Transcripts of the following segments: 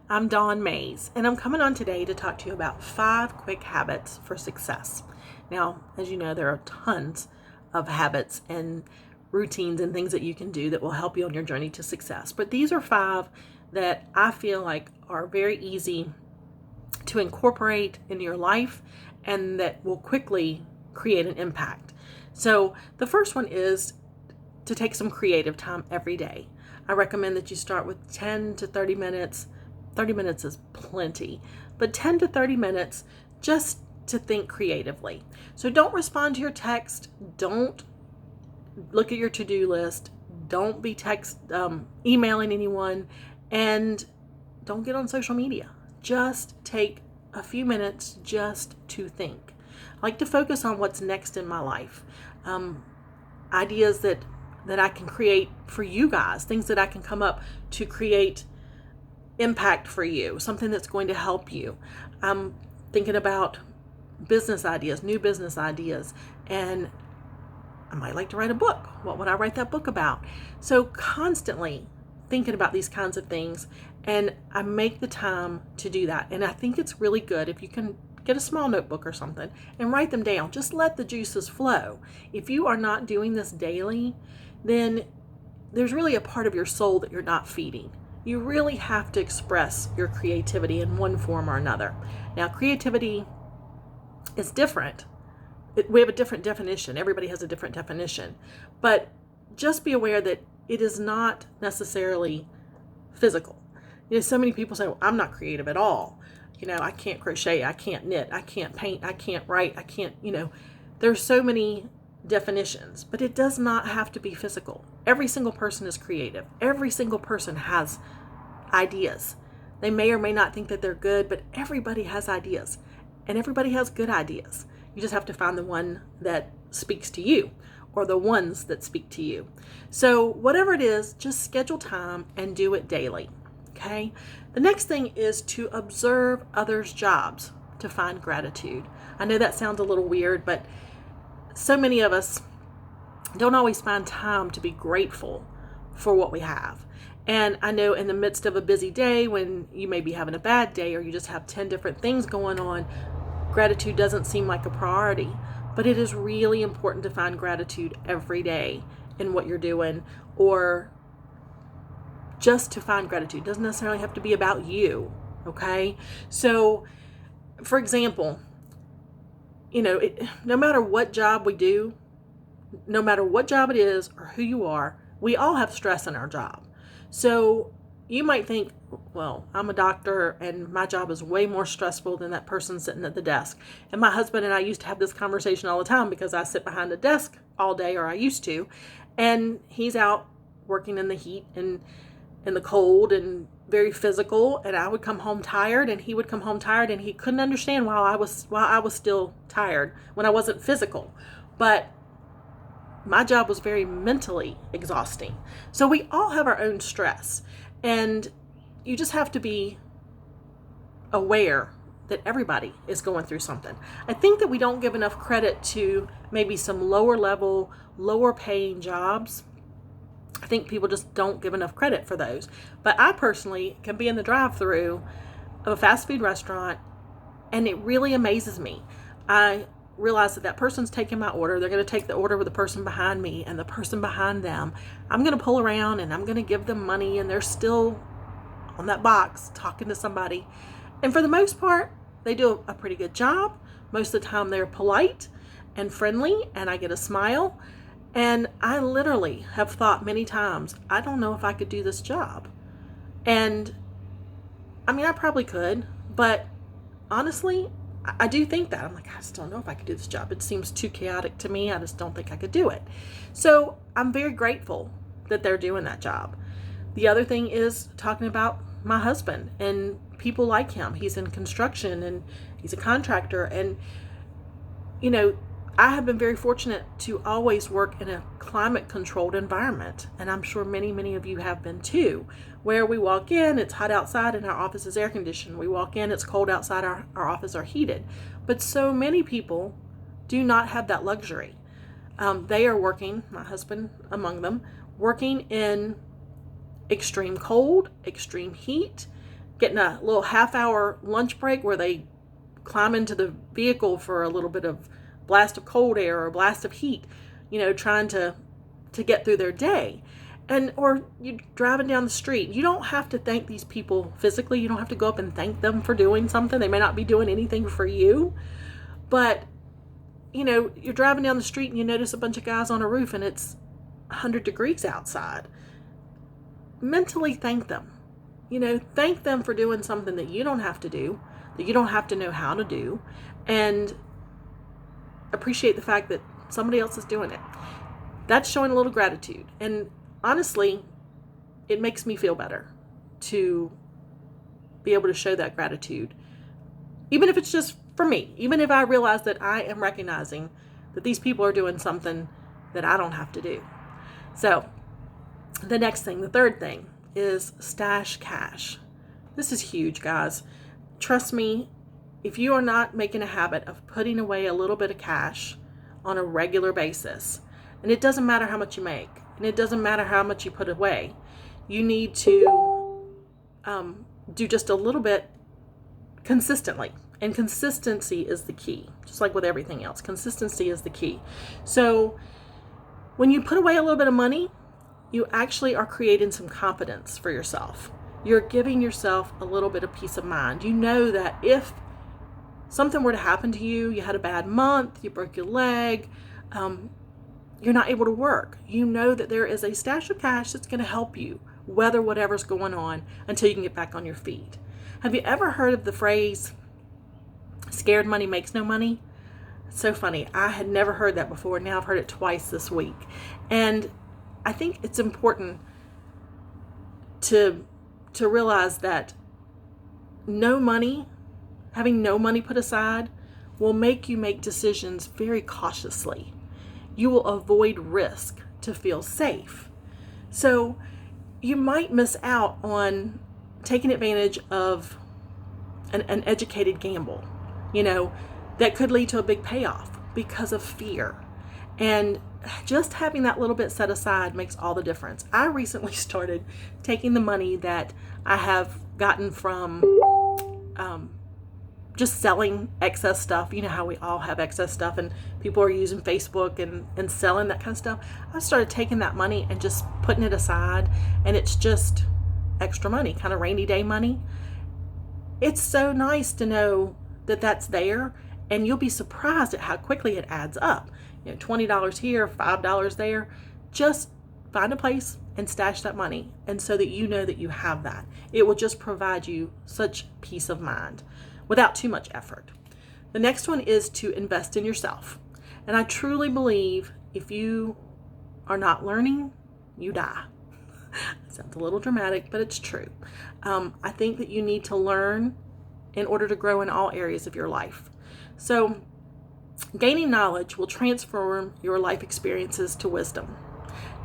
I'm Dawn Mays, and I'm coming on today to talk to you about 5 quick habits for success. Now, as you know, there are tons of habits and routines and things that you can do that will help you on your journey to success. But these are 5 that I feel like are very easy to incorporate into your life and that will quickly create an impact. So the first one is to take some creative time every day. I recommend that you start with 10 to 30 minutes. 30 minutes is plenty, but 10 to 30 minutes just to think creatively. So don't respond to your text. Don't look at your to-do list. Don't be emailing anyone, and don't get on social media. Just take a few minutes just to think. I like to focus on what's next in my life. Ideas that I can create for you guys, things that I can come up to create impact for you, something that's going to help you. I'm thinking about business ideas, new business ideas, and I might like to write a book. What would I write that book about? So constantly thinking about these kinds of things, and I make the time to do that. And I think it's really good if you can get a small notebook or something and write them down. Just let the juices flow. If you are not doing this daily, then there's really a part of your soul that you're not feeding. You really have to express your creativity in one form or another. Now, creativity is different. We have a different definition. Everybody has a different definition. But just be aware that it is not necessarily physical. So many people say, well, I'm not creative at all. I can't crochet, I can't knit, I can't paint, I can't write, I can't, there's so many definitions, but it does not have to be physical. Every single person is creative. Every single person has ideas. They may or may not think that they're good, but everybody has ideas, and everybody has good ideas. You just have to find the one that speaks to you, or the ones that speak to you. So whatever it is, just schedule time and do it daily. Okay? The next thing is to observe others' jobs to find gratitude. I know that sounds a little weird, but so many of us don't always find time to be grateful for what we have. And I know in the midst of a busy day, when you may be having a bad day or you just have 10 different things going on, gratitude doesn't seem like a priority. But it is really important to find gratitude every day in what you're doing, or just to find gratitude. It doesn't necessarily have to be about you, okay? So, for example, no matter what job we do, no matter what job it is or who you are, we all have stress in our job. So you might think, well, I'm a doctor and my job is way more stressful than that person sitting at the desk. And my husband and I used to have this conversation all the time because I sit behind a desk all day, or I used to, and he's out working in the heat and in the cold and very physical, and I would come home tired and he would come home tired, and he couldn't understand why I was still tired when I wasn't physical. But my job was very mentally exhausting. So we all have our own stress, and you just have to be aware that everybody is going through something. I think that we don't give enough credit to maybe some lower level, lower paying jobs. I think people just don't give enough credit for those. But I personally can be in the drive-through of a fast food restaurant, and it really amazes me. I realize that person's taking my order. They're going to take the order with the person behind me and the person behind them. I'm going to pull around and I'm going to give them money, and they're still on that box talking to somebody. And for the most part, they do a pretty good job. Most of the time they're polite and friendly, and I get a smile. And I literally have thought many times, I don't know if I could do this job. And I mean, I probably could, but honestly, I do think that. I'm like, I just don't know if I could do this job. It seems too chaotic to me. I just don't think I could do it. So I'm very grateful that they're doing that job. The other thing is talking about my husband and people like him. He's in construction and he's a contractor. And, I have been very fortunate to always work in a climate-controlled environment. And I'm sure many, many of you have been too, where we walk in, it's hot outside and our office is air conditioned. We walk in, it's cold outside, our office are heated. But so many people do not have that luxury. They are working, my husband among them, working in extreme cold, extreme heat, getting a little half-hour lunch break where they climb into the vehicle for a little bit of blast of cold air or blast of heat, trying to get through their day. Or you driving down the street. You don't have to thank these people physically. You don't have to go up and thank them for doing something. They may not be doing anything for you, but you're driving down the street and you notice a bunch of guys on a roof and it's 100 degrees outside. Mentally thank them. Thank them for doing something that you don't have to do, that you don't have to know how to do, and appreciate the fact that somebody else is doing it. That's showing a little gratitude. And honestly, it makes me feel better to be able to show that gratitude. Even if it's just for me, even if I realize that I am recognizing that these people are doing something that I don't have to do. So the next thing, the third thing, is stash cash. This is huge, guys. Trust me, if you are not making a habit of putting away a little bit of cash on a regular basis, and it doesn't matter how much you make, and it doesn't matter how much you put away, you need to do just a little bit consistently. And consistency is the key, just like with everything else. Consistency is the key. So when you put away a little bit of money, you actually are creating some confidence for yourself. You're giving yourself a little bit of peace of mind. You know that if something were to happen to you, you had a bad month, you broke your leg, you're not able to work, you know that there is a stash of cash that's going to help you weather whatever's going on until you can get back on your feet. Have you ever heard of the phrase, scared money makes no money? It's so funny. I had never heard that before. Now I've heard it twice this week. And I think it's important to realize that having no money put aside will make you make decisions very cautiously. You will avoid risk to feel safe. So you might miss out on taking advantage of an educated gamble, that could lead to a big payoff because of fear. And just having that little bit set aside makes all the difference. I recently started taking the money that I have gotten from just selling excess stuff. You know how we all have excess stuff and people are using Facebook and selling that kind of stuff. I started taking that money and just putting it aside, and it's just extra money, kind of rainy day money. It's so nice to know that that's there, and you'll be surprised at how quickly it adds up. $20 here, $5 there. Just find a place and stash that money, and so that you know that you have that. It will just provide you such peace of mind without too much effort. The next one is to invest in yourself. And I truly believe if you are not learning, you die. It sounds a little dramatic, but it's true. I think that you need to learn in order to grow in all areas of your life. So gaining knowledge will transform your life experiences to wisdom.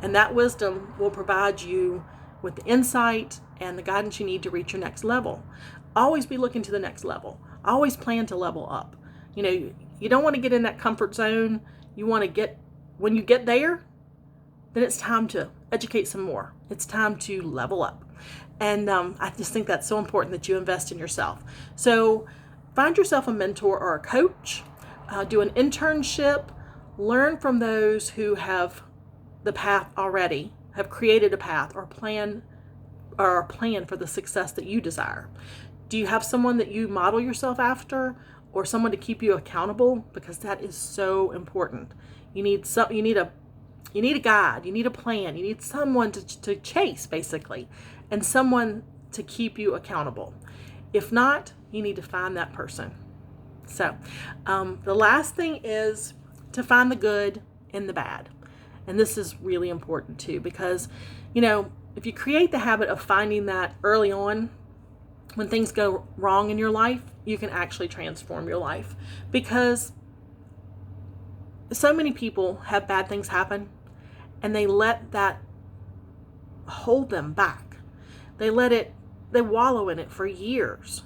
And that wisdom will provide you with the insight and the guidance you need to reach your next level. Always be looking to the next level. Always plan to level up. You don't want to get in that comfort zone. You want to when you get there, then it's time to educate some more. It's time to level up. And I just think that's so important that you invest in yourself. So find yourself a mentor or a coach. Do an internship. Learn from those who have the path already, have created a path or plan for the success that you desire. Do you have someone that you model yourself after, or someone to keep you accountable? Because that is so important. You need a guide, you need a plan, you need someone to chase, basically, and someone to keep you accountable. If not, you need to find that person. So the last thing is to find the good in the bad. And this is really important too, because, if you create the habit of finding that early on, when things go wrong in your life, you can actually transform your life. Because so many people have bad things happen and they let that hold them back. They wallow in it for years.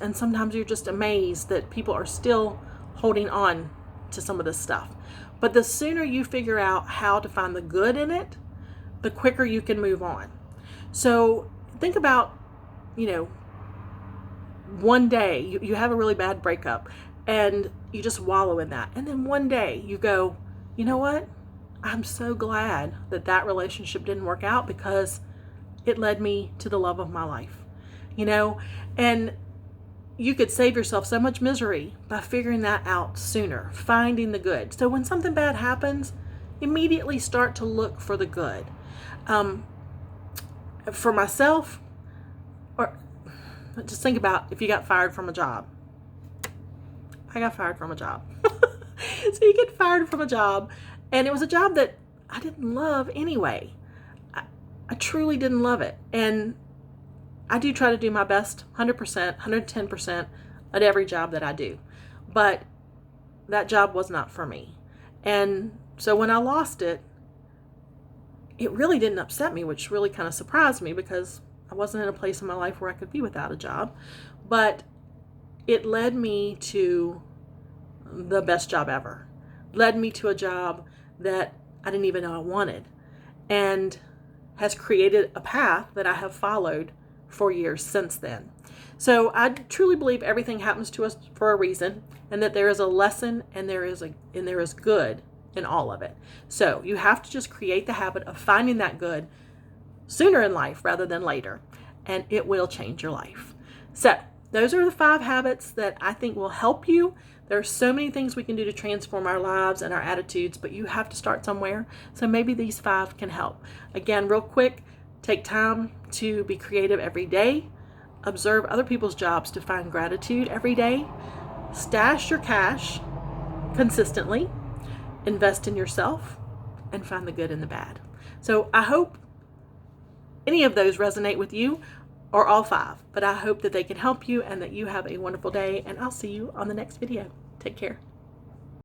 And sometimes you're just amazed that people are still holding on to some of this stuff. But the sooner you figure out how to find the good in it, the quicker you can move on. So think about you know, one day you have a really bad breakup and you just wallow in that. And then one day you go, you know what? I'm so glad that that relationship didn't work out because it led me to the love of my life, you know? And you could save yourself so much misery by figuring that out sooner, finding the good. So when something bad happens, immediately start to look for the good. For myself, or just think about if you got fired from a job. I got fired from a job. So you get fired from a job, and it was a job that I didn't love anyway. I truly didn't love it. And I do try to do my best 100%, 110% at every job that I do. But that job was not for me. And so when I lost it, it really didn't upset me, which really kind of surprised me because I wasn't in a place in my life where I could be without a job. But it led me to the best job ever. Led me to a job that I didn't even know I wanted, and has created a path that I have followed for years since then. So I truly believe everything happens to us for a reason, and that there is a lesson and there is good in all of it. So you have to just create the habit of finding that good sooner in life rather than later, and it will change your life. So those are the 5 habits that I think will help you. There are so many things we can do to transform our lives and our attitudes, but you have to start somewhere. So maybe these 5 can help. Again, real quick, take time to be creative every day. Observe other people's jobs to find gratitude every day. Stash your cash consistently. Invest in yourself and find the good in the bad. So I hope any of those resonate with you, or all 5, but I hope that they can help you and that you have a wonderful day, and I'll see you on the next video. Take care.